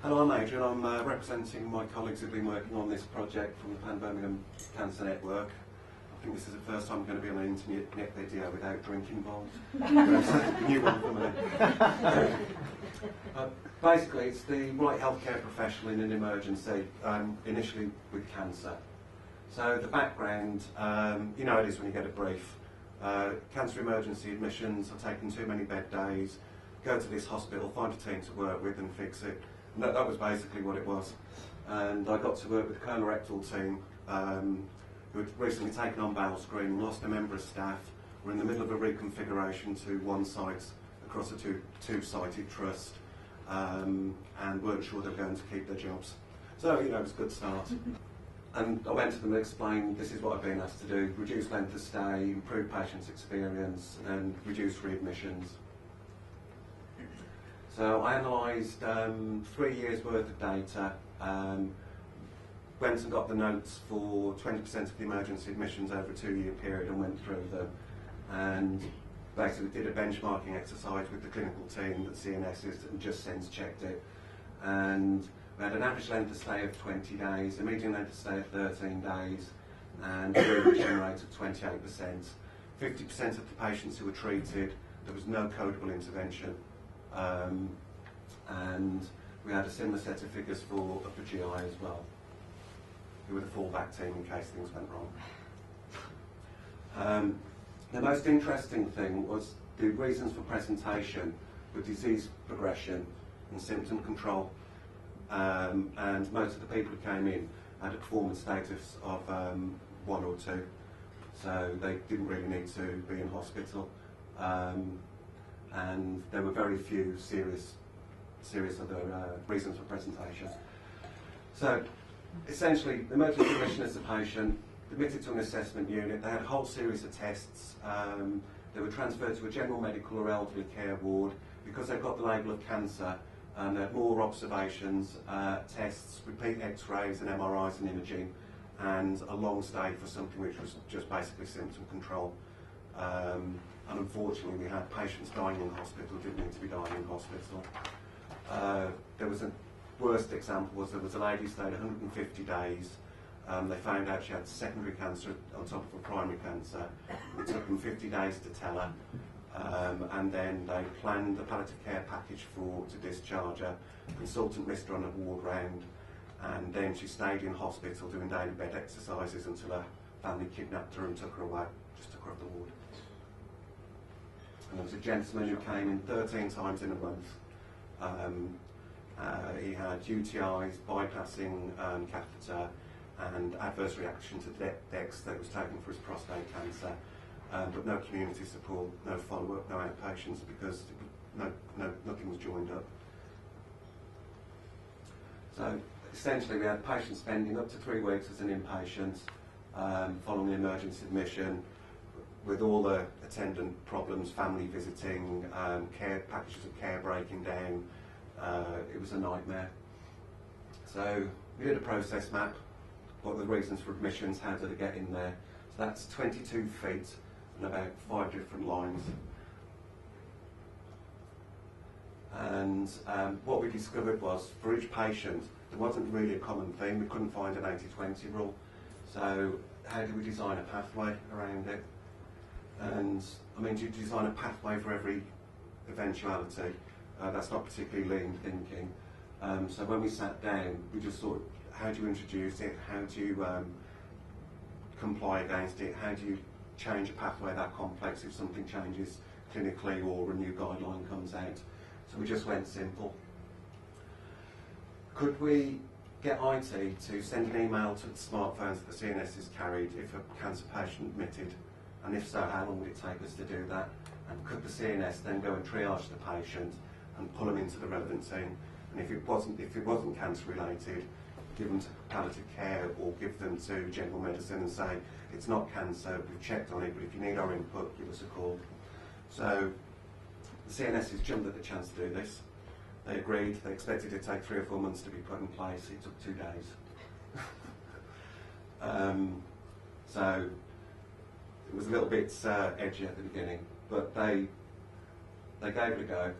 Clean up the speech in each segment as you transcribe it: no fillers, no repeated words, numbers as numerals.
Hello, I'm Adrian. I'm representing my colleagues who've been working on this project from the Birmingham Cancer Network. I think this is the first time I'm going to be on an internet video without drink involved. It's a new one for me. Basically, it's the right healthcare professional in an emergency, initially with cancer. So the background, you know it is when you get a brief. Cancer emergency admissions are taking too many bed days, go to this hospital, find a team to work with and fix it. And that was basically what it was. And I got to work with the colorectal team who had recently taken on bowel screening, lost a member of staff, were in the middle of a reconfiguration to one site across a two-sited trust, and weren't sure they were going to keep their jobs. So, you know, it was a good start. And I went to them and explained, this is what I've been asked to do: reduce length of stay, improve patients' experience, and reduce readmissions. So I analysed 3 years worth of data, went and got the notes for 20% of the emergency admissions over a 2-year period and went through them, and basically did a benchmarking exercise with the clinical team that CNS and just sense checked it. And we had an average length of stay of 20 days, a median length of stay of 13 days, and a readmission rate of 28%. 50% of the patients who were treated, there was no codable intervention. And we had a similar set of figures for upper GI as well, who were the fallback team in case things went wrong. The most interesting thing was the reasons for presentation were disease progression and symptom control. And most of the people who came in had a performance status of 1 or 2, so they didn't really need to be in hospital. And there were very few serious other reasons for presentation. So essentially, the emergency admission as a patient, admitted to an assessment unit, they had a whole series of tests. They were transferred to a general medical or elderly care ward. Because they've got the label of cancer, they had more observations, tests, repeat x-rays and MRIs and imaging, and a long stay for something which was just basically symptom control. And unfortunately, we had patients dying in hospital who didn't need to be dying in hospital. There was a worst example was there was a lady who stayed 150 days. They found out she had secondary cancer on top of a primary cancer. It took them 50 days to tell her. And then they planned a palliative care package to discharge her. The consultant missed her on a ward round, and then she stayed in hospital doing daily bed exercises until her family kidnapped her and took her away, just took her off the ward. And there was a gentleman who came in 13 times in a month. He had UTIs, bypassing catheter, and adverse reaction to DEX that was taken for his prostate cancer, but no community support, no follow-up, no outpatients, because nothing was joined up. So essentially we had patients spending up to 3 weeks as an inpatient following the emergency admission, with all the attendant problems, family visiting, care packages of care breaking down. It was a nightmare. So we did a process map. What were the reasons for admissions? How did it get in there? So that's 22 feet and about 5 different lines. And what we discovered was, for each patient, there wasn't really a common theme. We couldn't find an 80-20 rule. So how do we design a pathway around it? And I mean, do you design a pathway for every eventuality? That's not particularly lean thinking. So when we sat down, we just thought, how do you introduce it? How do you comply against it? How do you change a pathway that complex if something changes clinically or a new guideline comes out? So we just went simple. Could we get IT to send an email to the smartphones that the CNSs carried if a cancer patient admitted? And if so, how long would it take us to do that? And could the CNS then go and triage the patient and pull them into the relevant team? And if it wasn't cancer related, give them to palliative care or give them to general medicine and say, it's not cancer, we've checked on it, but if you need our input, give us a call. So the CNSs jumped at the chance to do this. They agreed. They expected it to take 3 or 4 months to be put in place. It took 2 days. So it was a little bit edgy at the beginning, but they gave it a go.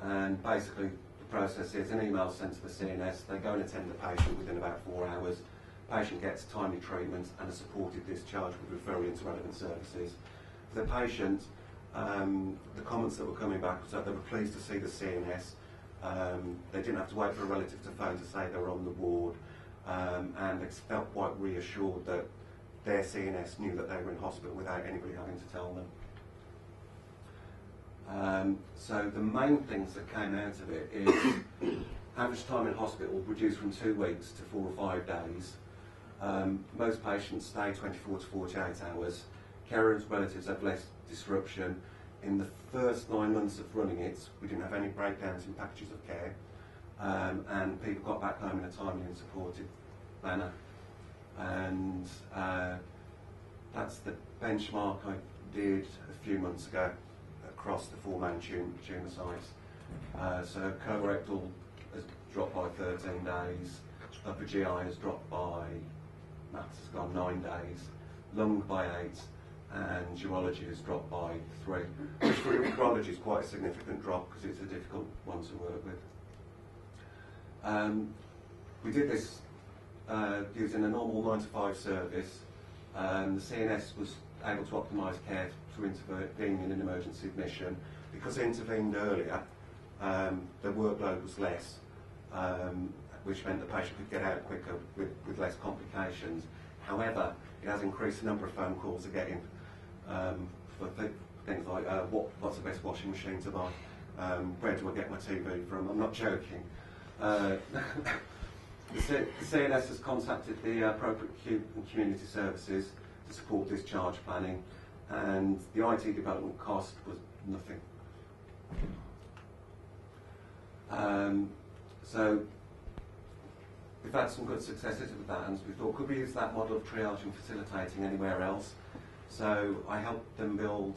And basically, the process is an email sent to the CNS, they go and attend the patient within about 4 hours, patient gets timely treatment and a supported discharge with referral into relevant services. For the patient, the comments that were coming back was that they were pleased to see the CNS. They didn't have to wait for a relative to phone to say they were on the ward, and they felt quite reassured that their CNS knew that they were in hospital without anybody having to tell them. So the main things that came out of it is average time in hospital reduced from 2 weeks to 4 or 5 days. Most patients stay 24 to 48 hours. Carers, relatives have less disruption. In the first 9 months of running it, we didn't have any breakdowns in packages of care, and people got back home in a timely and supported manner. And that's the benchmark I did a few months ago across the 4 main tumour sites. So colorectal has dropped by 13 days, upper GI has dropped by, maths has gone 9 days, lung by 8, and urology has dropped by 3. Which for urology is quite a significant drop because it's a difficult one to work with. We did this using a normal 9 to 5 service. The CNS was able to optimise care through intervening in an emergency admission. Because it intervened earlier, the workload was less, which meant the patient could get out quicker with less complications. However, it has increased the number of phone calls they're getting for things like what's the best washing machine to buy, where do I get my TV from? I'm not joking. The CNS has contacted the appropriate community services to support discharge planning, and the IT development cost was nothing. So we've had some good successes with that, and we thought, could we use that model of triage and facilitating anywhere else? So I helped them build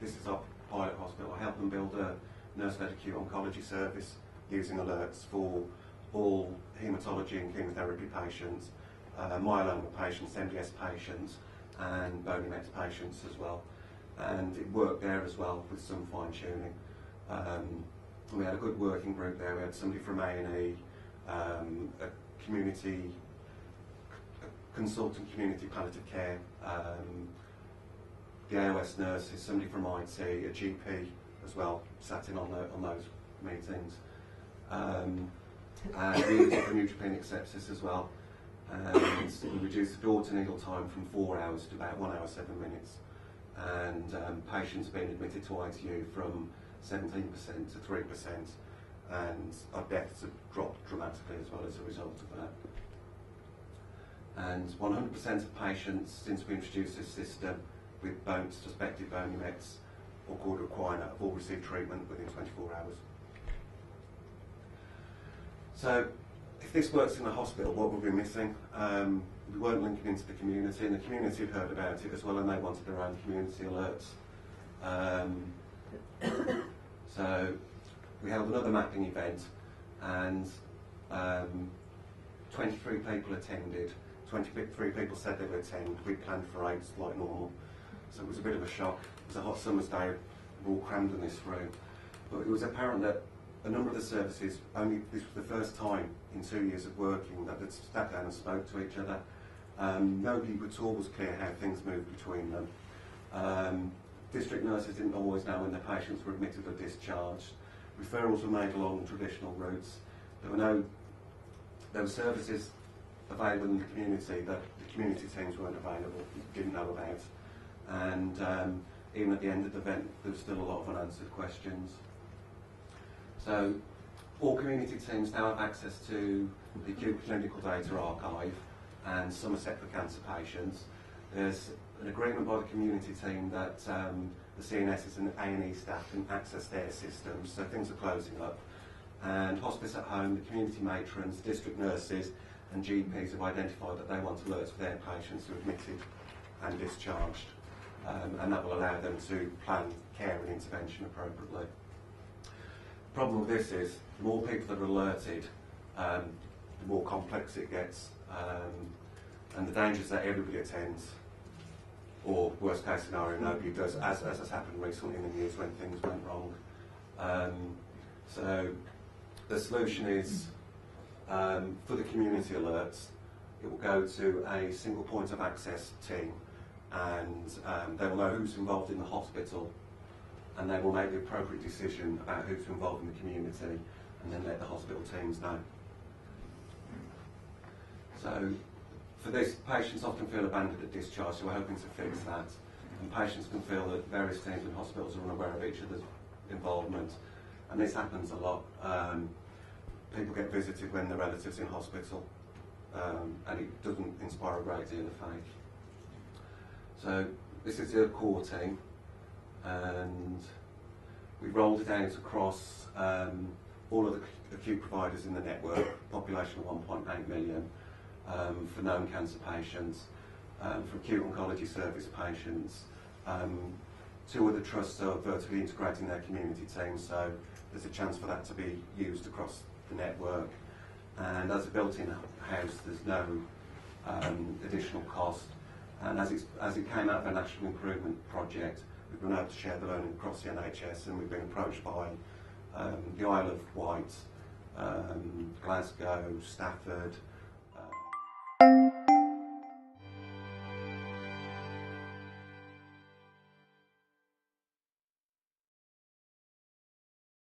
this is our pilot hospital, I helped them build a nurse-led acute oncology service using alerts for all haematology and chemotherapy patients, myeloma patients, MDS patients, and bony mets patients as well. And it worked there as well with some fine-tuning. We had a good working group there. We had somebody from A&E, a consultant community palliative care, the AOS nurses, somebody from IT, a GP as well, sat in on those meetings. And we used it for neutropenic sepsis as well. And we reduced the door-to-needle time from 4 hours to about 1 hour 7 minutes. And patients being admitted to ITU from 17% to 3%, and our deaths have dropped dramatically as well as a result of that. And 100% of patients, since we introduced this system with suspected bony mets or cord requirement, have all received treatment within 24 hours. So, if this works in the hospital, what were we missing? We weren't linking into the community, and the community had heard about it as well, and they wanted their own community alerts. So we held another mapping event, and 23 people attended. 23 people said they would attend. We planned for 8 like normal, so it was a bit of a shock. It was a hot summer's day, we all crammed in this room. But it was apparent that a number of the services, this was the first time in 2 years of working that they'd sat down and spoke to each other. Nobody at all was clear how things moved between them. District nurses didn't always know when their patients were admitted or discharged. Referrals were made along traditional routes. There were services available in the community that the community teams weren't available, didn't know about. And even at the end of the event, there was still a lot of unanswered questions. So all community teams now have access to the acute clinical data archive and Somerset for cancer patients. There's an agreement by the community team that the CNSs and A&E staff can access their systems, so things are closing up. And hospice at home, the community matrons, district nurses and GPs have identified that they want alerts for their patients who are admitted and discharged, and that will allow them to plan care and intervention appropriately. The problem with this is the more people that are alerted, the more complex it gets, and the danger is that everybody attends, or worst case scenario, nobody does, as has happened recently in the news when things went wrong. So the solution is, for the community alerts, it will go to a single point of access team, and they will know who's involved in the hospital, and they will make the appropriate decision about who's involved in the community, and then let the hospital teams know. So for this, patients often feel abandoned at discharge, so we're hoping to fix that. And patients can feel that various teams and hospitals are unaware of each other's involvement, and this happens a lot. People get visited when their relatives in hospital, and it doesn't inspire a great deal of faith. So this is the core team, and we've rolled it out across all of the acute providers in the network, population of 1.8 million, for known cancer patients, for acute oncology service patients. 2 other trusts are vertically integrating their community teams, so there's a chance for that to be used across the network. And as a built-in house, there's no additional cost. And as it came out of a national improvement project, we've been able to share the learning across the NHS, and we've been approached by the Isle of Wight, Glasgow, Stafford,